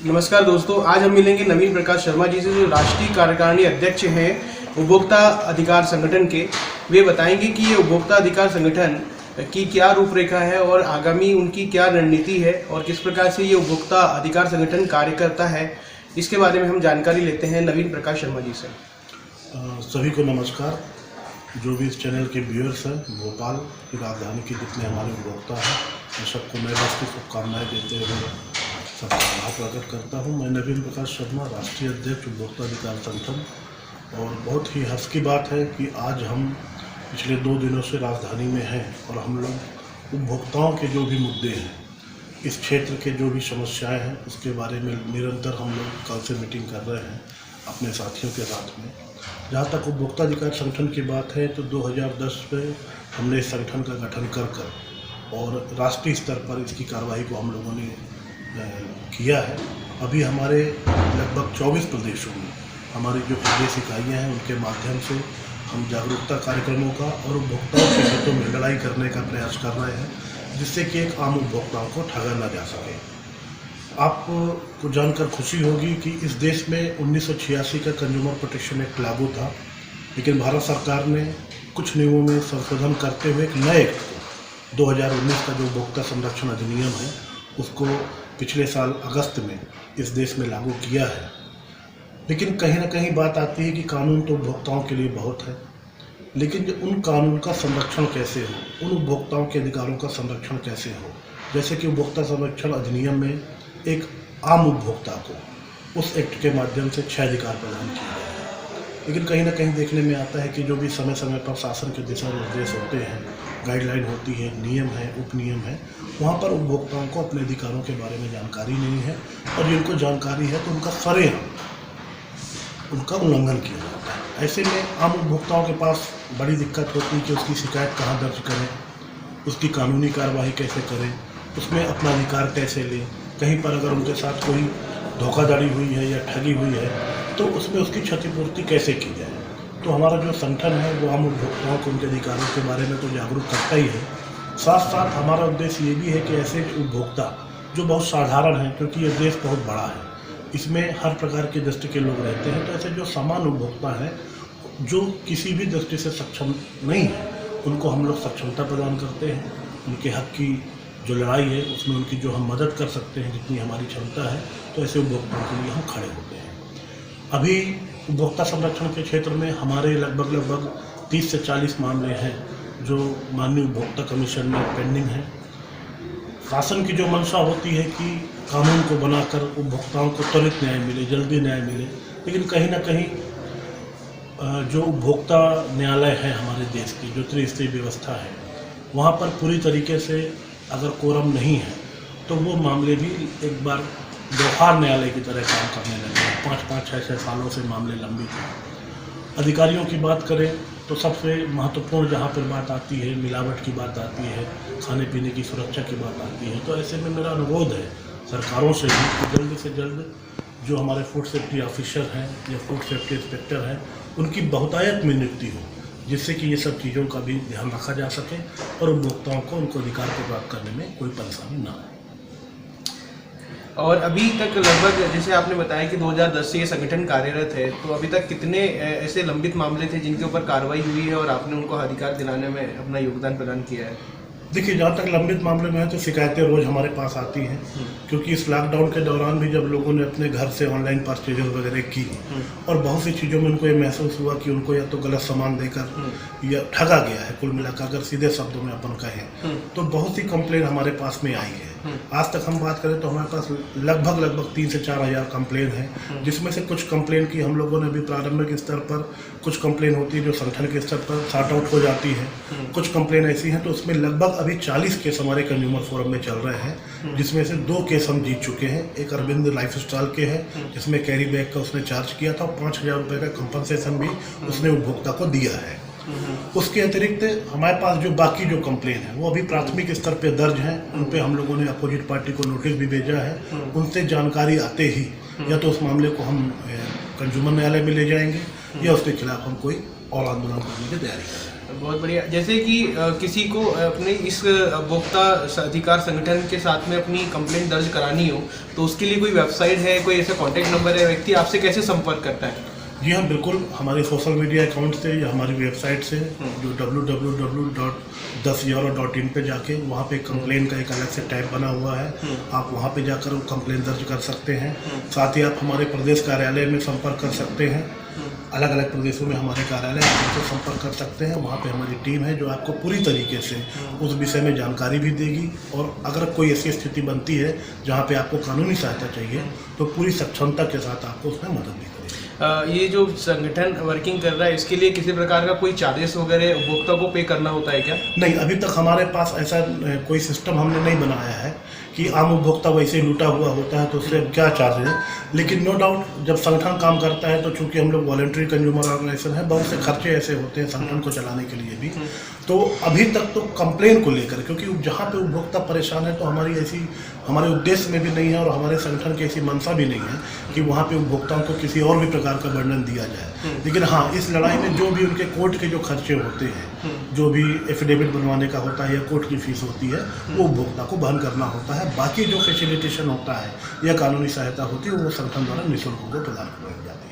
नमस्कार दोस्तों, आज हम मिलेंगे नवीन प्रकाश शर्मा जी से, जो राष्ट्रीय कार्यकारिणी अध्यक्ष हैं उपभोक्ता अधिकार संगठन के। वे बताएंगे कि ये उपभोक्ता अधिकार संगठन की क्या रूपरेखा है और आगामी उनकी क्या रणनीति है और किस प्रकार से ये उपभोक्ता अधिकार संगठन कार्य करता है। इसके बारे में हम जानकारी लेते हैं नवीन प्रकाश शर्मा जी से। सभी को नमस्कार। जो भी इस चैनल के व्यूअर्स हैं, भोपाल की राजधानी के जितने हमारे उपभोक्ता हैं, मैं सबको नए वर्ष की शुभकामनाएं देते हुए सबका आभार प्रकट करता हूं। मैं नवीन प्रकाश शर्मा, राष्ट्रीय अध्यक्ष उपभोक्ता अधिकार संगठन। और बहुत ही हर्ष की बात है कि आज हम पिछले 2 दिनों से राजधानी में हैं और हम लोग उपभोक्ताओं के जो भी मुद्दे हैं, इस क्षेत्र के जो भी समस्याएं हैं, उसके बारे में निरंतर हम लोग कल से मीटिंग कर रहे हैं अपने साथियों के साथ में। जहाँ तक उपभोक्ता अधिकार संगठन की बात है तो 2010 में हमने इस संगठन का गठन कर और राष्ट्रीय स्तर पर इसकी कार्रवाई को हम लोगों ने किया है। अभी हमारे लगभग 24 प्रदेशों में हमारी जो प्रदेश इकाइयाँ हैं, उनके माध्यम से हम जागरूकता कार्यक्रमों का और उपभोक्ताओं के हितों में लड़ाई करने का प्रयास कर रहे हैं, जिससे कि एक आम उपभोक्ताओं को ठगा ना जा सके। आपको जानकर खुशी होगी कि इस देश में 1986 का कंज्यूमर प्रोटेक्शन एक्ट लागू था, लेकिन भारत सरकार ने कुछ नियमों में संशोधन करते हुए एक नए एक्ट को 2019 का जो उपभोक्ता संरक्षण अधिनियम है, उसको पिछले साल अगस्त में इस देश में लागू किया है। लेकिन कहीं ना कहीं बात आती है कि कानून तो उपभोक्ताओं के लिए बहुत है, लेकिन जो उन कानून का संरक्षण कैसे हो, उन उपभोक्ताओं के अधिकारों का संरक्षण कैसे हो। जैसे कि उपभोक्ता संरक्षण अधिनियम में एक आम उपभोक्ता को उस एक्ट के माध्यम से 6 अधिकार प्रदान किए गए हैं, लेकिन कहीं ना कहीं देखने में आता है कि जो भी समय समय पर शासन के दिशा निर्देश होते हैं, गाइडलाइन होती है, नियम है, उपनियम है, वहाँ पर उपभोक्ताओं को अपने अधिकारों के बारे में जानकारी नहीं है और जिनको जानकारी है तो उनका सरेआम उनका उल्लंघन किया जाता है। ऐसे में आम उपभोक्ताओं के पास बड़ी दिक्कत होती है कि उसकी शिकायत कहाँ दर्ज करें, उसकी कानूनी कार्रवाई कैसे करें, उसमें अपना अधिकार कैसे लें। कहीं पर अगर उनके साथ कोई धोखाधड़ी हुई है या ठगी हुई है तो उसमें उसकी क्षतिपूर्ति कैसे की जाए। तो हमारा जो संगठन है वो आम उपभोक्ताओं को उनके अधिकारों के बारे में तो जागरूक करता ही है, साथ साथ हमारा उद्देश्य ये भी है कि ऐसे उपभोक्ता जो बहुत साधारण हैं, क्योंकि ये देश बहुत बड़ा है, इसमें हर प्रकार की दृष्टि के लोग रहते हैं, तो ऐसे जो सामान्य उपभोक्ता हैं जो किसी भी दृष्टि से सक्षम नहीं है, उनको हम लोग सक्षमता प्रदान करते हैं। उनके हक की जो लड़ाई है उसमें उनकी जो हम मदद कर सकते हैं, जितनी हमारी क्षमता है, तो ऐसे उपभोक्ताओं के लिए हम खड़े होते हैं। अभी उपभोक्ता संरक्षण के क्षेत्र में हमारे लगभग 30 से 40 मामले हैं जो माननीय उपभोक्ता कमीशन में पेंडिंग हैं। शासन की जो मंशा होती है कि कानून को बनाकर उपभोक्ताओं को त्वरित न्याय मिले, जल्दी न्याय मिले, लेकिन कहीं ना कहीं जो उपभोक्ता न्यायालय है हमारे देश की, जो त्रिस्तरीय व्यवस्था है, वहाँ पर पूरी तरीके से अगर कोरम नहीं है तो वो मामले भी एक बार व्यवहार न्यायालय की तरह काम करने लगे हैं। 5-5, 6-6 सालों से मामले लंबित हैं। अधिकारियों की बात करें तो सबसे महत्वपूर्ण जहाँ पर बात आती है, मिलावट की बात आती है, खाने पीने की सुरक्षा की बात आती है। तो ऐसे में मेरा अनुरोध है सरकारों से भी कि जल्द से जल्द जो हमारे फूड सेफ्टी ऑफिसर हैं या फूड सेफ्टी इंस्पेक्टर हैं, उनकी बहुतायत में नियुक्ति हो, जिससे कि ये सब चीज़ों का भी ध्यान रखा जा सके और उपभोक्ताओं को उनको अधिकार को प्राप्त करने में कोई परेशानी ना आए। और अभी तक लगभग, जैसे आपने बताया कि 2010 से ये संगठन कार्यरत है, तो अभी तक कितने ऐसे लंबित मामले थे जिनके ऊपर कार्रवाई हुई है और आपने उनको अधिकार दिलाने में अपना योगदान प्रदान किया है? देखिए, जहाँ तक लंबित मामले में है तो शिकायतें रोज़ हमारे पास आती हैं, क्योंकि इस लॉकडाउन के दौरान भी जब लोगों ने अपने घर से ऑनलाइन परचेजिंग वगैरह की और बहुत सी चीज़ों में उनको ये महसूस हुआ कि उनको या तो गलत सामान देकर या ठगा गया है, कुल मिलाकर अगर सीधे शब्दों में अपन कहें तो बहुत सी कंप्लेन हमारे पास में आई है। आज तक हम बात करें तो हमारे पास लगभग 3 से 4 हज़ार कंप्लेन है, जिसमें से कुछ कंप्लेन की हम लोगों ने अभी प्रारंभिक स्तर पर, कुछ कंप्लेन होती है जो संगठन के स्तर पर सॉर्ट आउट हो जाती है, कुछ कंप्लेन ऐसी हैं तो उसमें लगभग अभी 40 केस हमारे कंज्यूमर फोरम में चल रहे हैं, जिसमें से 2 केस हम जीत चुके हैं। एक अरविंद लाइफ स्टाइल के हैं, जिसमें कैरी बैग का उसने चार्ज किया था, 5,000 रुपये का कंपनसेशन भी उसने उपभोक्ता को दिया है। उसके अतिरिक्त हमारे पास जो बाकी जो कंप्लेन है वो अभी प्राथमिक स्तर पे दर्ज हैं, उन पे हम लोगों ने अपोजिट पार्टी को नोटिस भी भेजा है। उनसे जानकारी आते ही या तो उस मामले को हम कंज्यूमर न्यायालय में ले जाएंगे या उसके खिलाफ हम कोई और आंदोलन करने की तैयारी कर रहे हैं। बहुत बढ़िया। जैसे कि किसी को अपने इस उपभोक्ता अधिकार संगठन के साथ में अपनी कंप्लेंट दर्ज करानी हो तो उसके लिए कोई वेबसाइट है, कोई ऐसा कॉन्टैक्ट नंबर है, व्यक्ति आपसे कैसे संपर्क करता है? जी हाँ, बिल्कुल, हमारे सोशल मीडिया अकाउंट से या हमारी वेबसाइट से जो www.10euro.in पे जाके वहाँ पे कंप्लेन का एक अलग से टैब बना हुआ है, आप वहाँ पे जाकर कंप्लेन दर्ज कर सकते हैं। साथ ही आप हमारे प्रदेश कार्यालय में संपर्क कर सकते हैं, अलग अलग प्रदेशों में हमारे कार्यालय हैं, उनसे संपर्क कर सकते हैं। वहाँ पे हमारी टीम है जो आपको पूरी तरीके से उस विषय में जानकारी भी देगी, और अगर कोई ऐसी स्थिति बनती है जहाँ पे आपको कानूनी सहायता चाहिए तो पूरी सक्षमता के साथ आपको उसमें मदद भी करेगी। ये जो संगठन वर्किंग कर रहा है इसके लिए किसी प्रकार का कोई चार्जेस वगैरह उपभोक्ता को पे करना होता है क्या? नहीं, अभी तक हमारे पास ऐसा कोई सिस्टम हमने नहीं बनाया है कि आम उपभोक्ता वैसे ही लूटा हुआ होता है तो उससे क्या चार्ज है। लेकिन नो डाउट जब संगठन काम करता है तो चूंकि हम लोग वॉलंटरी कंज्यूमर ऑर्गेनाइजेशन है, बहुत से खर्चे ऐसे होते हैं संगठन को चलाने के लिए भी। तो अभी तक तो कंप्लेन को लेकर, क्योंकि जहाँ पे उपभोक्ता परेशान है तो हमारे उद्देश्य में भी नहीं है और हमारे संगठन की ऐसी मंशा भी नहीं है कि वहाँ पे उपभोक्ताओं को किसी और भी प्रकार का वर्णन दिया जाए। लेकिन हाँ, इस लड़ाई में जो भी उनके कोर्ट के जो खर्चे होते हैं, जो भी एफिडेविट बनवाने का होता है या कोर्ट की फीस होती है, वो उपभोक्ता को वहन करना होता है। बाकी जो फैसिलिटेशन होता है या कानूनी सहायता होती है वो संगठन द्वारा निःशुल्क उनको प्रदान कराई जाती है।